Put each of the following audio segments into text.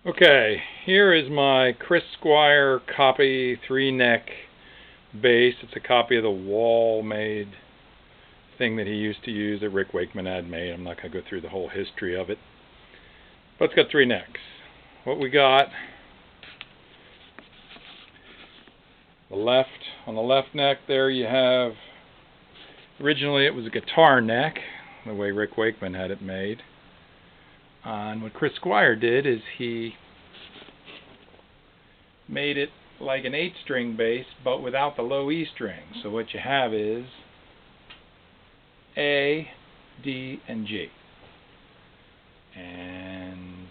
Okay, here is my Chris Squire copy 3-neck bass. It's a copy of the wall-made thing that he used to use that Rick Wakeman had made. I'm not going to go through the whole history of it. But it's got 3 necks. What we got, on the left neck there you have, originally it was a guitar neck, the way Rick Wakeman had it made. And what Chris Squire did is he made it like an 8-string bass, but without the low E string. So what you have is A, D, and G. And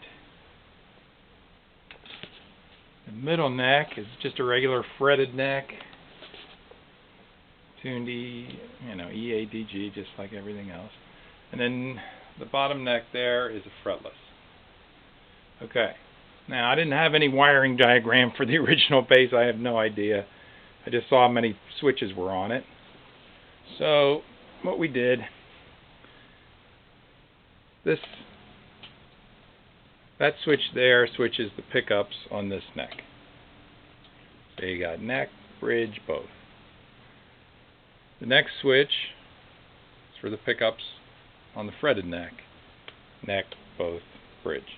the middle neck is just a regular fretted neck, tuned E, E, A, D, G, just like everything else. And then the bottom neck there is a fretless. Okay. Now, I didn't have any wiring diagram for the original bass. I have no idea. I just saw how many switches were on it. So, what we did, that switch there switches the pickups on this neck. So you got neck, bridge, both. The next switch is for the pickups on the fretted neck, both, bridge.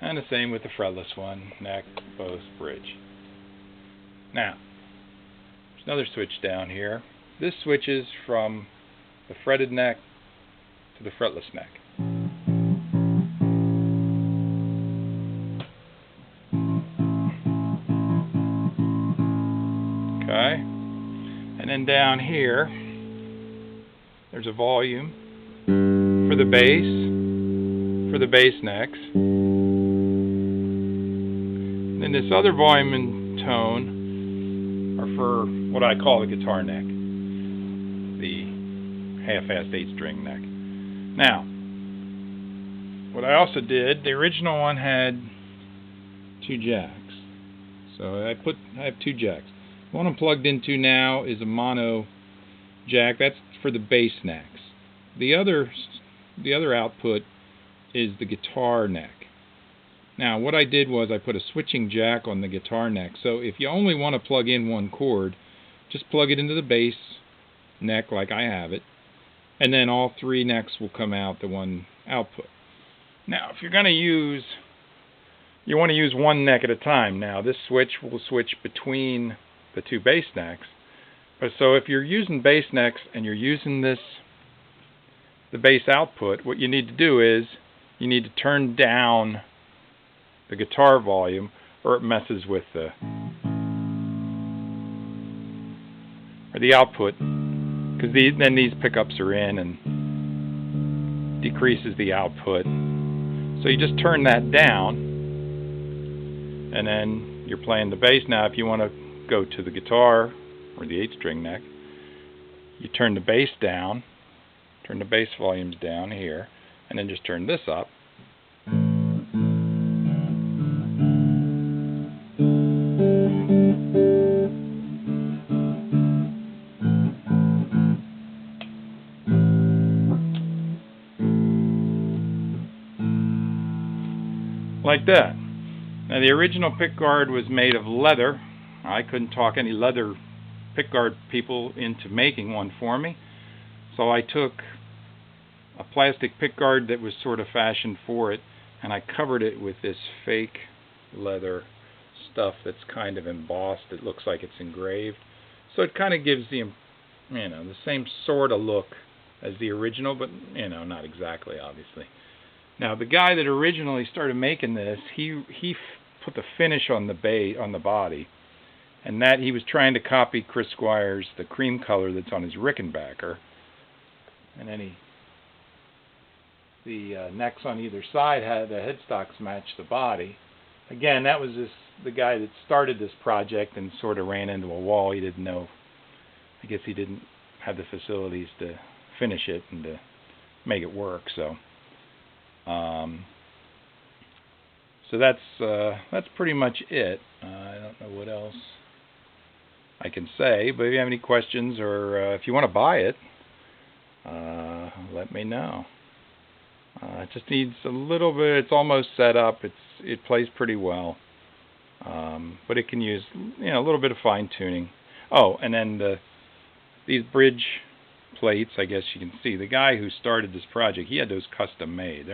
And the same with the fretless one, neck, both, bridge. Now, there's another switch down here. This switches from the fretted neck to the fretless neck. Okay. And then down here, there's a volume for the bass necks. And this other volume and tone are for what I call the guitar neck, the half-assed 8-string neck. Now, what I also did, the original one had 2 jacks. So I have 2 jacks. The one I'm plugged into now is a mono jack. That's for the bass necks. The other output is the guitar neck. Now, what I did was I put a switching jack on the guitar neck. So if you only want to plug in one chord, just plug it into the bass neck like I have it, and then all 3 necks will come out the one output. Now, if you're going to use, you want to use one neck at a time. Now, this switch will switch between the 2 bass necks. But so if you're using bass necks and you're using the bass output, what you need to do is you need to turn down the guitar volume, or it messes with the output, because then these pickups are in and decreases the output. So you just turn that down, and then you're playing the bass. Now, if you want to go to the guitar or the 8-string neck, you turn the bass down, turn the bass volumes down here, and then just turn this up. Like that. Now, the original pickguard was made of leather. I couldn't talk any leather pickguard people into making one for me. So I took a plastic pickguard that was sort of fashioned for it, and I covered it with this fake leather stuff that's kind of embossed. It looks like it's engraved. So it kind of gives the same sort of look as the original, but not exactly, obviously. Now, the guy that originally started making this, he put the finish on the body, and that he was trying to copy Chris Squire's, the cream color that's on his Rickenbacker, and then the necks on either side had the headstocks match the body. Again, that was the guy that started this project and sort of ran into a wall. He didn't know. I guess he didn't have the facilities to finish it and to make it work. So that's pretty much it. I don't know what else I can say, but if you have any questions or if you want to buy it, let me know. It just needs a little bit. It's almost set up. It plays pretty well, but it can use a little bit of fine tuning. Oh, and then these bridge plates. I guess you can see the guy who started this project. He had those custom made.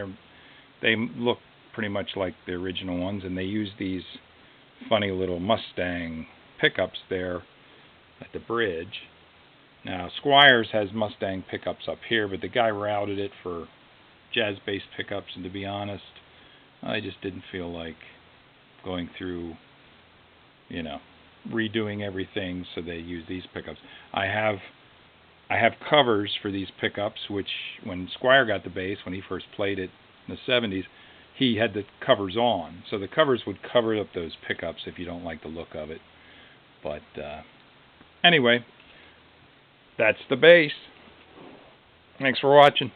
They look pretty much like the original ones, and they use these funny little Mustang pickups there at the bridge. Now Squire's has Mustang pickups up here, but the guy routed it for jazz-based pickups, and to be honest, I just didn't feel like going through, redoing everything, so they use these pickups. I have covers for these pickups, which when Squire got the bass, when he first played it in the 70s, he had the covers on, so the covers would cover up those pickups if you don't like the look of it. But anyway, that's the bass. Thanks for watching.